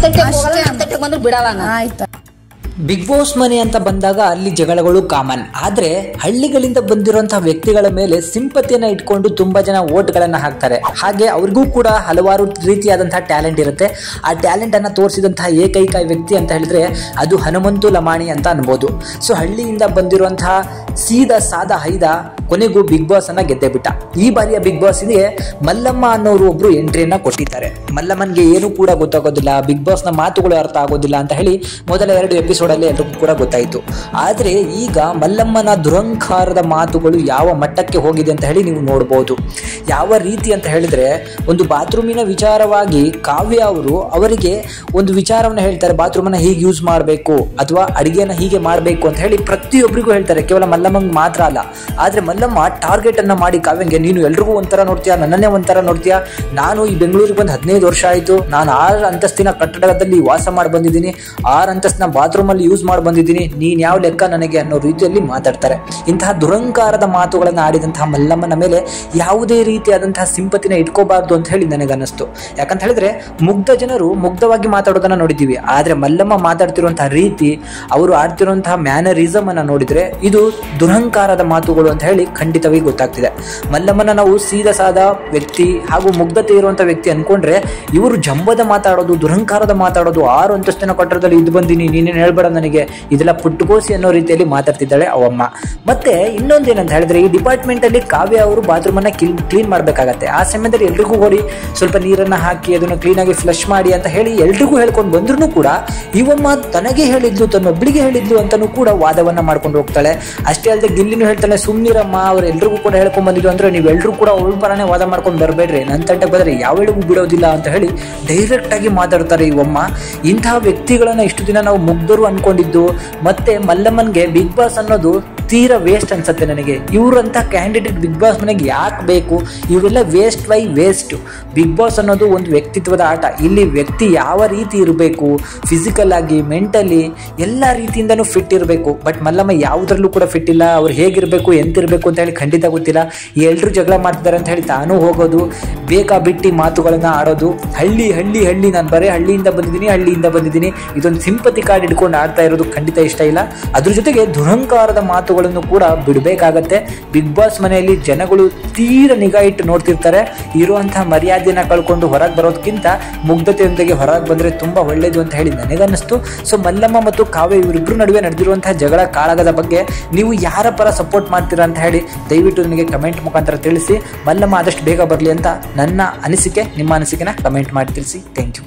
ಬಂದ್ರು ಬಿಡಲ್ಲ. ಆಯ್ತಾ. ಬಿಗ್ ಬಾಸ್ ಮನೆ ಅಂತ ಬಂದಾಗ ಅಲ್ಲಿ ಜಗಳಗಳು ಕಾಮನ್. ಆದ್ರೆ ಹಳ್ಳಿಗಳಿಂದ ಬಂದಿರುವಂತಹ ವ್ಯಕ್ತಿಗಳ ಮೇಲೆ ಸಿಂಪತಿಯನ್ನ ಇಟ್ಕೊಂಡು ತುಂಬಾ ಜನ ವೋಟ್ಗಳನ್ನ ಹಾಕ್ತಾರೆ. ಹಾಗೆ ಅವ್ರಿಗೂ ಕೂಡ ಹಲವಾರು ರೀತಿಯಾದಂತಹ ಟ್ಯಾಲೆಂಟ್ ಇರುತ್ತೆ. ಆ ಟ್ಯಾಲೆಂಟ್ ಅನ್ನ ತೋರಿಸಿದಂತಹ ಏಕೈಕ ವ್ಯಕ್ತಿ ಅಂತ ಹೇಳಿದ್ರೆ ಅದು ಹನುಮಂತು ಲಮಾಣಿ ಅಂತ ಅನ್ಬೋದು. ಸೊ ಹಳ್ಳಿಯಿಂದ ಬಂದಿರುವಂತಹ ಸೀದಾ ಸಾದಾ ಹೈದ ಕೊನೆಗೂ ಬಿಗ್ ಬಾಸ್ ಅನ್ನ ಗೆದ್ದೆ ಬಿಟ್ಟ. ಈ ಬಾರಿಯ ಬಿಗ್ ಬಾಸ್ ಗೆ ಮಲ್ಲಮ್ಮ ಅನ್ನೋರು ಒಬ್ರು ಎಂಟ್ರಿಯನ್ನ ಕೊಟ್ಟಿದ್ದಾರೆ. ಮಲ್ಲಮ್ಮನ್ಗೆ ಏನು ಕೂಡ ಗೊತ್ತಾಗೋದಿಲ್ಲ, ಬಿಗ್ ಬಾಸ್ ನ ಮಾತುಗಳು ಅರ್ಥ ಆಗೋದಿಲ್ಲ ಅಂತ ಹೇಳಿ ಮೊದಲ 2 ಎಪಿಸೋಡ್ ಅಲ್ಲಿ ಎಲ್ರಿಗೂ ಕೂಡ ಗೊತ್ತಾಯಿತು. ಆದ್ರೆ ಈಗ ಮಲ್ಲಮ್ಮನ ದುರಂಕಾರದ ಮಾತುಗಳು ಯಾವ ಮಟ್ಟಕ್ಕೆ ಹೋಗಿದೆ ಅಂತ ಹೇಳಿ ನೀವು ನೋಡಬಹುದು. ಯಾವ ರೀತಿ ಅಂತ ಹೇಳಿದ್ರೆ, ಒಂದು ಬಾತ್ರೂಮಿನ ವಿಚಾರವಾಗಿ ಕಾವ್ಯ ಅವರಿಗೆ ಒಂದು ವಿಚಾರವನ್ನ ಹೇಳ್ತಾರೆ, ಬಾತ್ರೂಮನ್ನ ಹೀಗೆ ಯೂಸ್ ಮಾಡಬೇಕು ಅಥವಾ ಅಡಿಗೆನ ಹೀಗೆ ಮಾಡಬೇಕು ಅಂತ ಹೇಳಿ ಪ್ರತಿಯೊಬ್ಬರಿಗೂ ಹೇಳ್ತಾರೆ. ಕೇವಲ ಮಲ್ಲಮ್ಮಂಗೆ ಮಾತ್ರ ಅಲ್ಲ. ಆದ್ರೆ ಮಲ್ಲಮ್ಮ ಟಾರ್ಗೆಟ್ ಅನ್ನ ಮಾಡಿ ಕಾವ್ಯಂಗೆ, ನೀನು ಎಲ್ರಿಗೂ ಒಂಥರ ನೋಡ್ತೀಯಾ, ನನ್ನನ್ನೇ ಒಂಥರ ನೋಡ್ತೀಯಾ, ನಾನು ಈ ಬೆಂಗಳೂರಿಗೆ ಬಂದು 15 ವರ್ಷ ಆಯಿತು, ನಾನು 6 ಅಂತಸ್ತಿನ ಕಟ್ಟಡದಲ್ಲಿ ವಾಸ ಮಾಡಿ ಬಂದಿದ್ದೀನಿ, 6 ಅಂತಸ್ತಿನ ಬಾತ್ರೂಮ್ ಅಲ್ಲಿ ಯೂಸ್ ಮಾಡಿ ಬಂದಿದ್ದೀನಿ, ನೀನ್ ಯಾವ ಲೆಕ್ಕ ನನಗೆ ಅನ್ನೋ ರೀತಿಯಲ್ಲಿ ಮಾತಾಡ್ತಾರೆ. ಇಂತಹ ದುರಂಕಾರದ ಮಾತುಗಳನ್ನು ಆಡಿದಂತಹ ಮಲ್ಲಮ್ಮನ ಮೇಲೆ ಯಾವುದೇ ರೀತಿಯಾದಂತಹ ಸಿಂಪತಿನ ಇಟ್ಕೋಬಾರ್ದು ಅಂತ ಹೇಳಿ ನನಗನ್ನಿಸ್ತು. ಯಾಕಂತ ಹೇಳಿದ್ರೆ ಮುಗ್ಧ ಜನರು ಮುಗ್ಧವಾಗಿ ಮಾತಾಡೋದನ್ನ ನೋಡಿದ್ದೀವಿ. ಆದ್ರೆ ಮಲ್ಲಮ್ಮ ಮಾತಾಡ್ತಿರುವಂತಹ ರೀತಿ, ಅವರು ಆಡ್ತಿರುವಂತಹ ಮ್ಯಾನರಿಸಮ್ ಅನ್ನ ನೋಡಿದ್ರೆ ಇದು ದುರಂಕಾರದ ಮಾತುಗಳು ಅಂತ ಹೇಳಿ ಖಂಡಿತವಾಗಿ ಗೊತ್ತಾಗ್ತಿದೆ. ಮಲ್ಲಮ್ಮನ ನಾವು ಸೀದಾ ಸಾದಾ ವ್ಯಕ್ತಿ ಹಾಗೂ ಮುಗ್ಧತೆ ಇರುವಂತಹ ವ್ಯಕ್ತಿ ಅನ್ಕೊಂಡ್ರೆ, ಇವರು ಜಂಬದ ಮಾತಾಡೋದು, ದುರಂಕಾರದ ಮಾತಾಡೋದು, 6 ಅಂತಸ್ತಿನ ಕಟ್ಟಡದಲ್ಲಿ ಇದು ಬಂದಿನಿ, ನೀನೇನು ಹೇಳ್ಬೇಡ ನನಗೆ, ಇದೆಲ್ಲ ಪುಟ್ಟಗೋಸಿ ಅನ್ನೋ ರೀತಿಯಲ್ಲಿ ಮಾತಾಡ್ತಿದ್ದಾಳೆ ಅವಮ್ಮ. ಮತ್ತೆ ಇನ್ನೊಂದೇನಂತ ಹೇಳಿದ್ರೆ, ಈ ಡಿಪಾರ್ಟ್ಮೆಂಟ್ ಅಲ್ಲಿ ಕಾವ್ಯ ಅವರು ಬಾತ್ರೂಮ್ ಅನ್ನ ಕ್ಲೀನ್ ಮಾಡ್ಬೇಕಾಗತ್ತೆ. ಆ ಸಮಯದಲ್ಲಿ ಎಲ್ರಿಗೂ ಹೋಗಿ ಸ್ವಲ್ಪ ನೀರನ್ನ ಹಾಕಿ ಅದನ್ನು ಕ್ಲೀನ್ ಆಗಿ ಫ್ಲಶ್ ಮಾಡಿ ಅಂತ ಹೇಳಿ ಎಲ್ರಿಗೂ ಹೇಳ್ಕೊಂಡು ಬಂದ್ರು ಕೂಡ ಇವಮ್ಮ ತನಗೆ ಹೇಳಿದ್ಲು, ತನ್ನೊಬ್ಳಿಗೆ ಹೇಳಿದ್ಲು ಅಂತಾನೂ ಕೂಡ ವಾದವನ್ನ ಮಾಡ್ಕೊಂಡು ಹೋಗ್ತಾಳೆ. ಅಷ್ಟೇ ಅಲ್ಲದೆ ಗಿಲ್ಲಿನೂ ಹೇಳ್ತಾಳೆ, ಸುಮ್ನಿರಮ್ಮ, ಅವ್ರು ಎಲ್ರಿಗೂ ಕೂಡ ಹೇಳ್ಕೊಂಡ್ ಬಂದಿದ್ರು ಅಂದ್ರೆ ನೀವೆಲ್ಲರೂ ಕೂಡ ಅವಳ ಪರನೇ ವಾದ ಮಾಡ್ಕೊಂಡು ಬರಬೇಡ್ರಿ, ನನ್ನ ತಂಟೆ ಬಂದ್ರೆ ಯಾವೆಳಿಗೂ ಬಿಡೋದಿಲ್ಲ ಅಂತ ಹೇಳಿ ಡೈರೆಕ್ಟ್ ಆಗಿ ಮಾತಾಡ್ತಾರೆ ಇವಮ್ಮ. ಇಂತಹ ವ್ಯಕ್ತಿಗಳನ್ನ ಇಷ್ಟು ದಿನ ನಾವು ಮುಗ್ಧರು ಅನ್ಕೊಂಡಿದ್ದು. ಮತ್ತೆ ಮಲ್ಲಮ್ಮನ್ಗೆ ಬಿಗ್ ಬಾಸ್ ಅನ್ನೋದು ತೀರಾ ವೇಸ್ಟ್ ಅನ್ಸುತ್ತೆ ನನಗೆ. ಇವರಂತ ಕ್ಯಾಂಡಿಡೇಟ್ ಬಿಗ್ ಬಾಸ್ ಮನೆಗೆ ಯಾಕೆ ಬೇಕು? ಇವೆಲ್ಲ waste by waste. Bigg Boss ಅನ್ನೋದು ಒಂದು ವ್ಯಕ್ತಿತ್ವದ ಆಟ. ಇಲ್ಲಿ ವ್ಯಕ್ತಿ ಯಾವ ರೀತಿ ಇರಬೇಕು, ಫಿಸಿಕಲ್ ಆಗಿ, ಮೆಂಟಲಿ ಎಲ್ಲ ರೀತಿಯಿಂದನೂ ಫಿಟ್ ಇರಬೇಕು. ಬಟ್ ಮಲ್ಲಮ್ಮ ಯಾವುದ್ರಲ್ಲೂ ಕೂಡ ಫಿಟ್ ಇಲ್ಲ. ಅವ್ರು ಹೇಗಿರಬೇಕು, ಎಂತಿರಬೇಕು ಅಂತ ಹೇಳಿ ಖಂಡಿತ ಗೊತ್ತಿಲ್ಲ. ಎಲ್ಲರೂ ಜಗಳ ಮಾಡ್ತಿದ್ದಾರೆ ಅಂತ ಹೇಳಿ ತಾನೂ ಹೋಗೋದು, ಬೇಕಾ ಬಿಟ್ಟಿ ಮಾತುಗಳನ್ನ ಆಡೋದು. ಹಳ್ಳಿ ಹಳ್ಳಿ ಹಳ್ಳಿ, ನಾನು ಬರೀ ಹಳ್ಳಿಯಿಂದ ಬಂದಿದ್ದೀನಿ, ಇದೊಂದು ಸಿಂಪತಿ ಕಾರ್ಡ್ ಇಟ್ಕೊಂಡು ಆಡ್ತಾ ಇರೋದು ಖಂಡಿತ ಇಷ್ಟ ಇಲ್ಲ. ಅದ್ರ ಜೊತೆಗೆ ದುರಂಕಾರದ ಮಾತುಗಳನ್ನು ಕೂಡ ಬಿಡಬೇಕಾಗತ್ತೆ. ಬಿಗ್ ಬಾಸ್ ಮನೆಯಲ್ಲಿ ಜನಗಳು ತೀರಾ ನಿಗಾ ಇಟ್ಟು ನೋಡ್ತಿರ್ತಾರೆ. ಇರುವಂತಹ ಮರ್ಯಾದೆಯನ್ನ ಕಳ್ಕೊಂಡು ಹೊರಗೆ ಬರೋದಕ್ಕಿಂತ ಮುಗ್ಧತೆಯೊಂದಿಗೆ ಹೊರಗೆ ಬಂದ್ರೆ ತುಂಬಾ ಒಳ್ಳೇದು ಅಂತ ಹೇಳಿ ನನಗನ್ನಿಸ್ತು. ಸೊ ಮಲ್ಲಮ್ಮ ಮತ್ತು ಕಾವ್ಯ ಇವರಿಬ್ಬರು ನಡುವೆ ನಡೆದಿರುವಂತಹ ಜಗಳ ಕಾಳಗದ ಬಗ್ಗೆ ನೀವು ಯಾರ ಪರ ಸಪೋರ್ಟ್ ಮಾಡ್ತೀರಾ ಅಂತ ಹೇಳಿ ದಯವಿಟ್ಟು ನನಗೆ ಕಮೆಂಟ್ ಮುಖಾಂತರ ತಿಳಿಸಿ. ಮಲ್ಲಮ್ಮ ಆದಷ್ಟು ಬೇಗ ಬರಲಿ ಅಂತ ನನ್ನ ಅನಿಸಿಕೆ. ನಿಮ್ಮ ಅನಿಸಿಕೆನ ಕಮೆಂಟ್ ಮಾಡಿ ತಿಳಿಸಿ. Thank you.